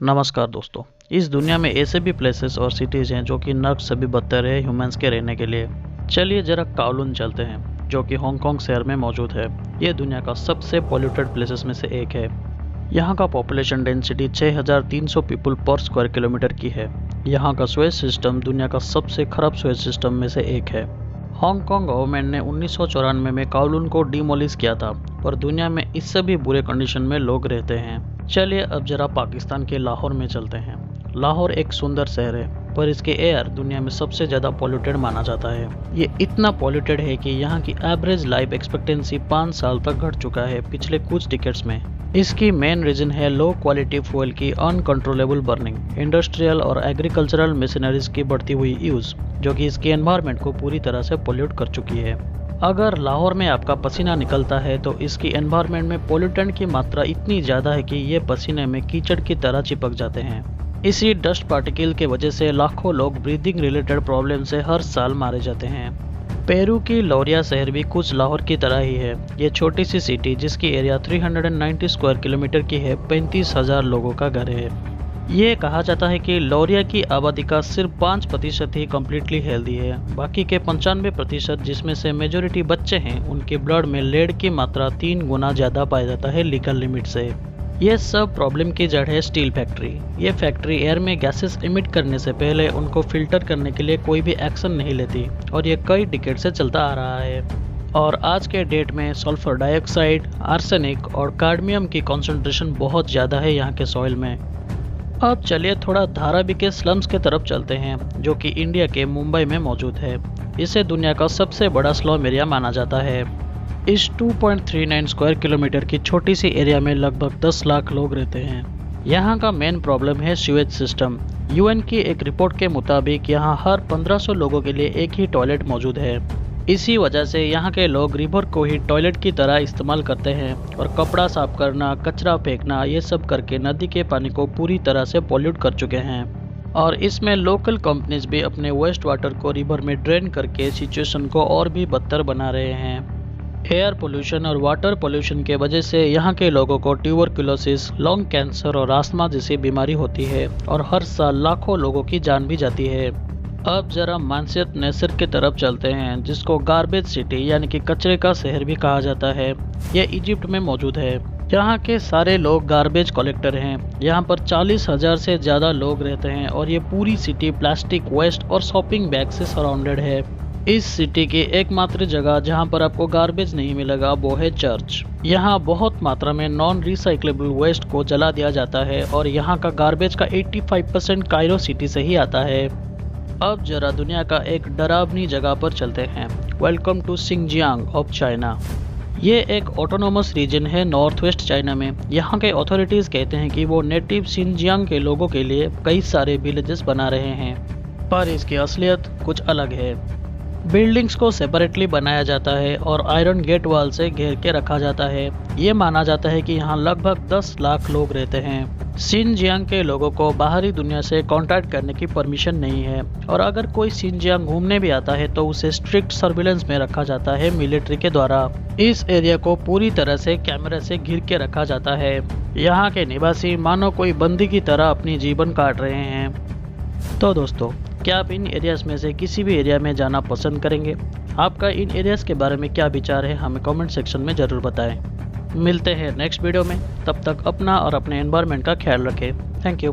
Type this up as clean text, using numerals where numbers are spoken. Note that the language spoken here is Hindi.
नमस्कार दोस्तों। इस दुनिया में ऐसे भी प्लेसेस और सिटीज़ हैं जो कि नर्क से भी बदतर है ह्यूमंस के रहने के लिए। चलिए जरा काओलुन चलते हैं, जो कि हांगकांग शहर में मौजूद है। ये दुनिया का सबसे पॉल्यूटेड प्लेसेस में से एक है। यहाँ का पॉपुलेशन डेंसिटी 6300 पीपल पर स्क्वायर किलोमीटर की है। यहाँ का स्वेज सिस्टम दुनिया का सबसे खराब स्वेज सिस्टम में से एक है। हांगकांग गवर्नमेंट ने 1994 में काओलुन को डिमोलिश किया था, पर दुनिया में इससे भी बुरे कंडीशन में लोग रहते हैं। चलिए अब जरा पाकिस्तान के लाहौर में चलते हैं। लाहौर एक सुंदर शहर है, पर इसके एयर दुनिया में सबसे ज़्यादा पॉल्यूटेड माना जाता है। ये इतना पॉल्यूटेड है कि यहाँ की एवरेज लाइफ एक्सपेक्टेंसी 5 साल तक घट चुका है पिछले कुछ डिकेड्स में। इसकी मेन रीजन है लो क्वालिटी फ्यूल की अनकंट्रोलेबल बर्निंग, इंडस्ट्रियल और एग्रीकल्चरल मशीनरीज की बढ़ती हुई यूज़, जो कि इसके एनवायरनमेंट को पूरी तरह से पोल्यूट कर चुकी है। अगर लाहौर में आपका पसीना निकलता है तो इसकी एनवायरनमेंट में पोल्यूटेंट की मात्रा इतनी ज़्यादा है कि ये पसीने में कीचड़ की तरह चिपक जाते हैं। इसी डस्ट पार्टिकल की वजह से लाखों लोग ब्रीदिंग रिलेटेड प्रॉब्लम से हर साल मारे जाते हैं। पेरू की लौरिया शहर भी कुछ लाहौर की तरह ही है। ये छोटी सी सिटी जिसकी एरिया 390 स्क्वायर किलोमीटर की है, 35,000 लोगों का घर है। ये कहा जाता है कि लौरिया की आबादी का सिर्फ 5% ही कम्प्लीटली हेल्दी है। बाकी के 95%, जिसमें से मेजोरिटी बच्चे हैं, उनके ब्लड में लेड की मात्रा 3 गुना ज़्यादा पाया जाता है लीगल लिमिट से। ये सब प्रॉब्लम की जड़ है स्टील फैक्ट्री। ये फैक्ट्री एयर में गैसेस इमिट करने से पहले उनको फिल्टर करने के लिए कोई भी एक्शन नहीं लेती, और ये कई डिकेड से चलता आ रहा है। और आज के डेट में सल्फर डाइऑक्साइड, आर्सेनिक और कार्डमियम की कॉन्सेंट्रेशन बहुत ज़्यादा है यहाँ के सॉइल में। अब चलिए थोड़ा धारावी के स्लम्स के तरफ चलते हैं, जो कि इंडिया के मुंबई में मौजूद है। इसे दुनिया का सबसे बड़ा स्लम एरिया माना जाता है। इस 2.39 स्क्वायर किलोमीटर की छोटी सी एरिया में लगभग 10 लाख लोग रहते हैं। यहाँ का मेन प्रॉब्लम है सीवेज सिस्टम। यूएन की एक रिपोर्ट के मुताबिक यहाँ हर 1500 लोगों के लिए एक ही टॉयलेट मौजूद है। इसी वजह से यहाँ के लोग रिवर को ही टॉयलेट की तरह इस्तेमाल करते हैं, और कपड़ा साफ करना, कचरा फेंकना, ये सब करके नदी के पानी को पूरी तरह से पॉल्यूट कर चुके हैं। और इसमें लोकल कंपनीज भी अपने वेस्ट वाटर को रिवर में ड्रेन करके सिचुएशन को और भी बदतर बना रहे हैं। एयर पोल्यूशन और वाटर पोल्यूशन के वजह से यहाँ के लोगों को ट्यूबरकुलोसिस, लंग कैंसर और आस्थमा जैसी बीमारी होती है, और हर साल लाखों लोगों की जान भी जाती है। अब जरा मानसियत नेसर की तरफ चलते हैं, जिसको गार्बेज सिटी यानी कि कचरे का शहर भी कहा जाता है। यह इजिप्ट में मौजूद है। यहाँ के सारे लोग गार्बेज कलेक्टर हैं। यहाँ पर 40,000 से ज़्यादा लोग रहते हैं, और ये पूरी सिटी प्लास्टिक वेस्ट और शॉपिंग बैग से सराउंडेड है। इस सिटी की एकमात्र जगह जहाँ पर आपको गार्बेज नहीं मिलेगा वो है चर्च। यहाँ बहुत मात्रा में नॉन रिसाइक्लेबल वेस्ट को जला दिया जाता है, और यहाँ का गार्बेज का 85% कायरो सिटी से ही आता है। अब जरा दुनिया का एक डरावनी जगह पर चलते हैं। Welcome to Xinjiang of China. ये एक ऑटोनोमस रीजन है नॉर्थ वेस्ट चाइना में। यहाँ के अथॉरिटीज़ कहते हैं कि वो नेटिव सिंगजियांग के लोगों के लिए कई सारे विलेजेस बना रहे हैं, पर इसकी असलियत कुछ अलग है। बिल्डिंग्स को सेपरेटली बनाया जाता है और आयरन गेट वाल से घेर के रखा जाता है। ये माना जाता है कि यहाँ लगभग 10 लाख लोग रहते हैं। सिंजियांग के लोगों को बाहरी दुनिया से कांटेक्ट करने की परमिशन नहीं है, और अगर कोई सिंजियांग घूमने भी आता है तो उसे स्ट्रिक्ट सर्विलेंस में रखा जाता है मिलिट्री के द्वारा। इस एरिया को पूरी तरह से कैमरे से घिर के रखा जाता है। यहाँ के निवासी मानो कोई बंदी की तरह अपनी जीवन काट रहे हैं। तो दोस्तों, क्या आप इन एरियाज में से किसी भी एरिया में जाना पसंद करेंगे? आपका इन एरियाज के बारे में क्या विचार है, हमें कमेंट सेक्शन में ज़रूर बताएं। मिलते हैं नेक्स्ट वीडियो में। तब तक अपना और अपने एनवायरनमेंट का ख्याल रखें। Thank you.